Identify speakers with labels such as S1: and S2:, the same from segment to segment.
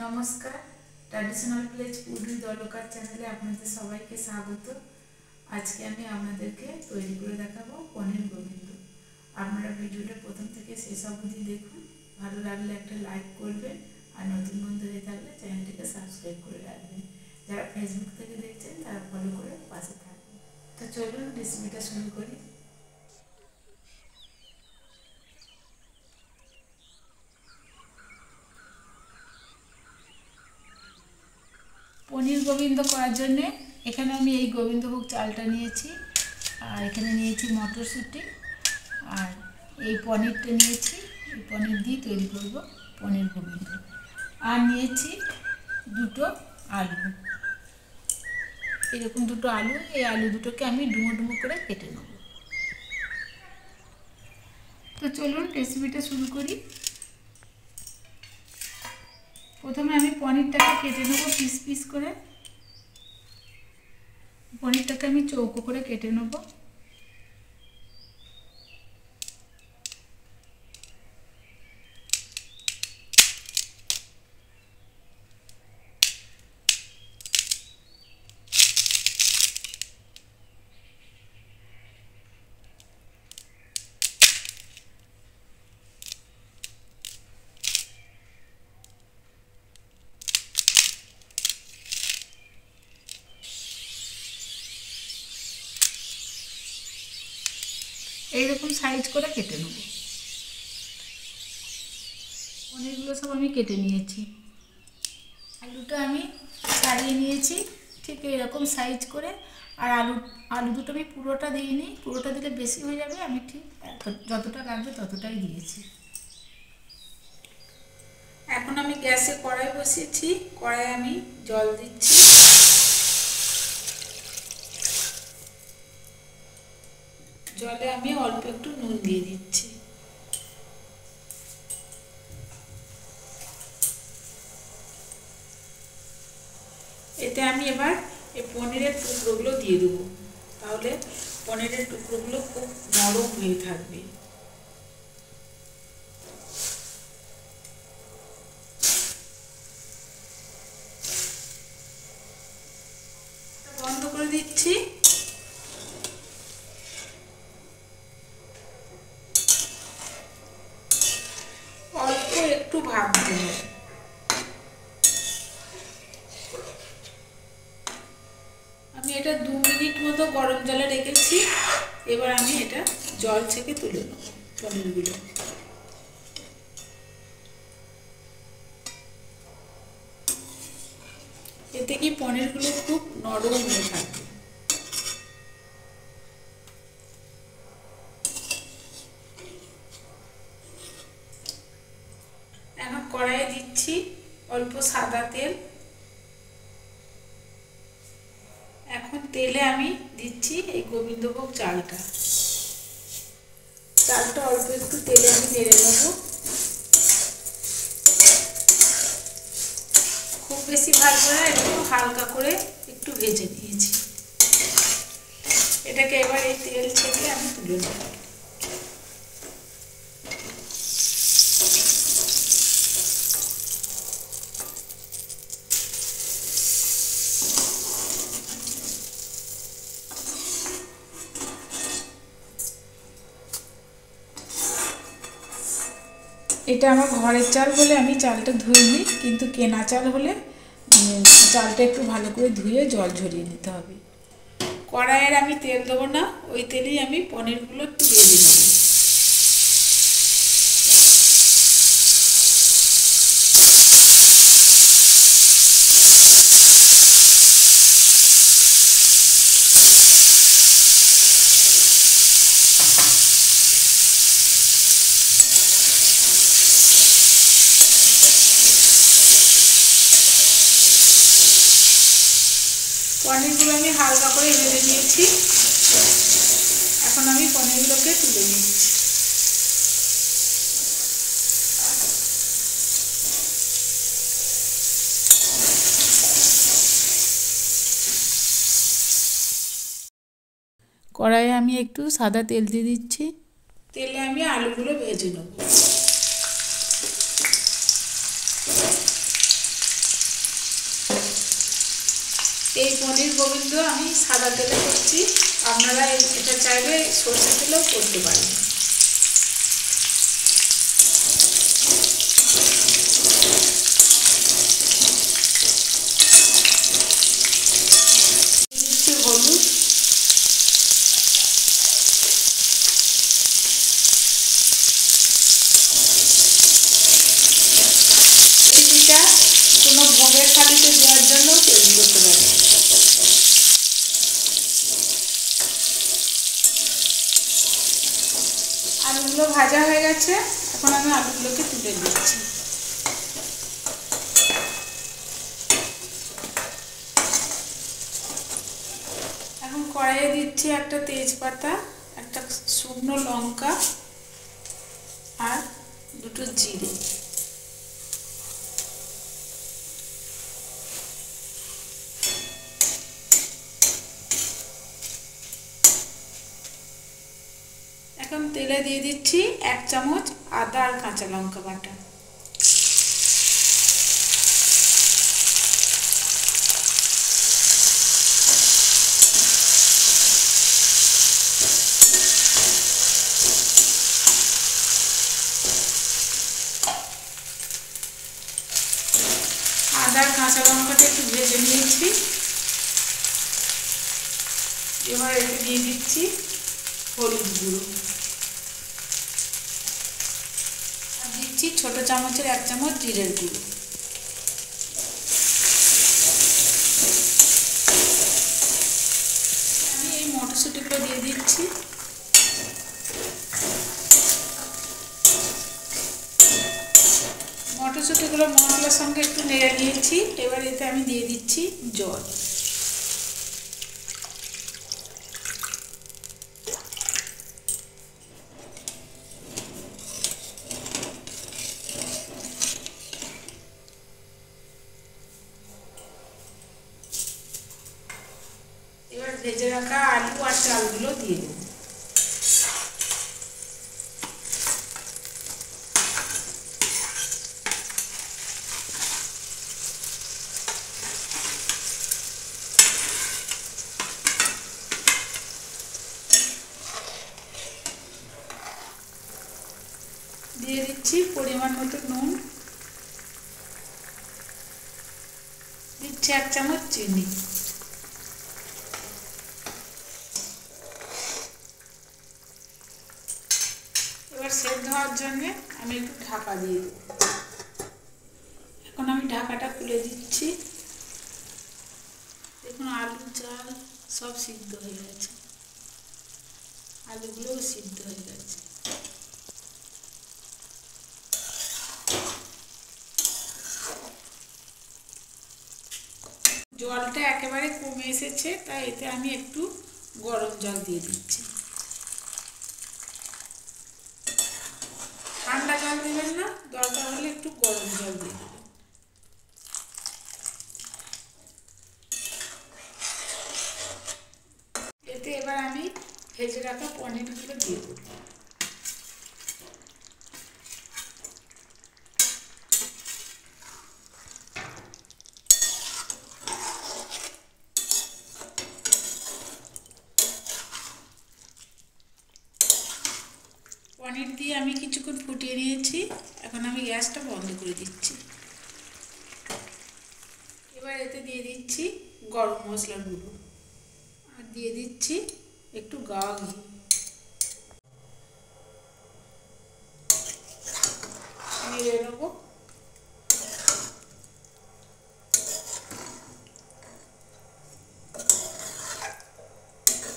S1: নমস্কার, traditional plates food with অলকার চ্যানেলে আপনাদের সবাইকে স্বাগত। আজকে আমি আপনাদেরকে তৈরি করে দেখাবো পনির গোবিন্দ। আপনারা ভিডিওটা প্রথম থেকে শেষ অবধি দেখুন। ভালো লাগলে একটা লাইক করবেন, আর নতুন বন্ধু হয়ে থাকলে চ্যানেলটিকে সাবস্ক্রাইব করে রাখবেন। যারা ফেসবুক থেকে দেখছেন তারা ফলো করে পাশে থাকবেন। তো চলুন রেসিপিটা শুরু করি। পনির গোবিন্দ করার জন্যে এখানে আমি এই গোবিন্দভোগ চালটা নিয়েছি, আর এখানে নিয়েছি মটরশুঁটি, আর এই পনিরটা নিয়েছি। এই পনির দিয়ে তৈরি করব পনির গোবিন্দ। আর নিয়েছি দুটো আলু, এরকম দুটো আলু। এই আলু দুটোকে আমি ডুমো ডুমো করে কেটে নেব। তো চলুন রেসিপিটা শুরু করি। প্রথমে আমি পনিরটাকে কেটে নেব পিস পিস করে। পনিরটাকে আমি চৌকো করে কেটে নেব। এইরকম সাইজ করে কেটে নেব। পনিরগুলো সব আমি কেটে নিয়েছি। আলুটা আমি ছাড়িয়ে নিয়েছি ঠিক এরকম সাইজ করে। আর আলু দুটো আমি পুরোটা দিইনি, পুরোটা দিলে বেশি হয়ে যাবে। আমি ঠিক যতটা লাগবে ততটাই দিয়েছি। এখন আমি গ্যাসে কড়াই বসিয়েছি। কড়াই আমি জল দিচ্ছি। জলে আমি অল্প একটু নুন দিয়ে দিচ্ছি। এতে আমি এবার এই পনিরের টুকরোগুলো দিয়ে দেবো, তাহলে পনিরের টুকরোগুলো খুব নরম হয়ে থাকবে। বন্ধ করে দিচ্ছি। অল্প একটু ভাজতে হবে। আমি এটা 2 মিনিট মতো গরম জলে রেখেছি। এবার আমি এটা জল থেকে তুলে নেব পনিরগুলো। এতে কি পনিরগুলো খুব নরম হয়ে থাকবে। এখন কড়াইয়ে দিচ্ছি অল্প সাদা তেল। এখন তেলে আমি দিচ্ছি এই গোবিন্দভোগ চালটা। চালটা অল্প একটু তেলে আমি নেড়ে নেব। খুব বেশি ভাজবো না, একটু হালকা করে একটু ভেজে নিয়েছি। এটাকে এবার এই তেল থেকে আমি তুলে নেব। এটা আমার ঘরের চাল বলে আমি চালটা ধুয়ে নিই, কিন্তু কেনা চাল হলে চালটা একটু ভালো করে ধুয়ে জল ঝরিয়ে নিতে হবে। কড়াইয়ের আমি তেল দেবো না, ওই তেলেই আমি পনিরগুলো একটু ভেজে নেব। পনিরগুলো আমি হালকা করে ভেজে নিয়েছি। এখন আমি পনিরগুলোকে তুলে নিচ্ছি। কড়াইয়ে আমি একটু সাদা তেল দিয়ে দিচ্ছি। তেলে আমি আলুগুলো ভেজে নেব। এই পনির গোবিন্দ আমি সাদা তেলে করছি, আপনারা এটা চাইলে সরষে তেলেও করতে পারেন। হলুদ, রেসিপিটা কোনো ভোগের থালিতে দেওয়ার জন্য তৈরি করতে পারেন। আলুগুলো ভাজা হয়ে গেছে, এখন আমি আলুগুলোকে তুলে দিচ্ছি। এখন কড়াইয়ে দিচ্ছি একটা তেজপাতা, একটা শুকনো লঙ্কা আর দুটো জিরে। এখন তেলে দিয়ে দিচ্ছি 1 চামচ আদা আর কাঁচা লঙ্কা বাটা। আদা আর কাঁচা লঙ্কাটা একটু ভেজে নিয়েছি। এবার এতে দিয়ে দিচ্ছি হলুদ গুঁড়ো আর দিচ্ছি ছোট চামচের 1 চামচ জিরের গুঁড়ো। আমি এই মটরশুঁটিগুলো দিয়ে দিচ্ছি। মটরশুঁটিগুলো মশলার সঙ্গে একটু নেড়ে নিয়েছি। এবার এতে আমি দিয়ে দিচ্ছি জল। এবার ভেজে রাখা আলু আর চালগুলো দিয়ে দেব। দিয়ে দিচ্ছি পরিমাণ মতো নুন, দিচ্ছি 1 চামচ চিনি। এবার সেদ্ধ হওয়ার জন্য আমি একটু ঢাকা দিয়ে দেব। এখন আমি ঢাকাটা খুলে দিচ্ছি। দেখুন আলু চাল সব সিদ্ধ হয়ে গেছে, আলুগুলোও সিদ্ধ হয়ে গেছে। জলটা একেবারে কমে এসেছে, তাই এতে আমি একটু গরম জল দিয়ে দিচ্ছি। ঠান্ডা জল দেবেন না, দরকার হলে একটু গরম জল দিয়ে দেবেন। এতে এবার আমি ভেজে রাখা পনিরগুলো দিয়ে দেব। পনির দিয়ে আমি কিছুক্ষণ ফুটিয়ে নিয়েছি। এখন আমি গ্যাসটা বন্ধ করে দিচ্ছি। এবার এতে দিয়ে দিচ্ছি গরম মশলার গুঁড়ো আর দিয়ে দিচ্ছি একটু গাওয়া ঘি। নেড়ে নেবো।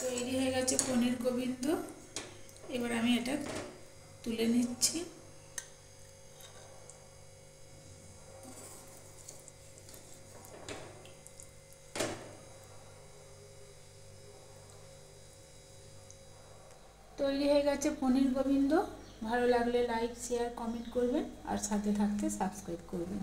S1: তৈরি হয়ে গেছে পনির গোবিন্দ। এবার আমি এটা তুলে নিচ্ছি। তৈরি হয়ে গেছে পনির গোবিন্দ। ভালো লাগলে লাইক শেয়ার কমেন্ট করবেন আর সাথে থাকতে সাবস্ক্রাইব করবেন।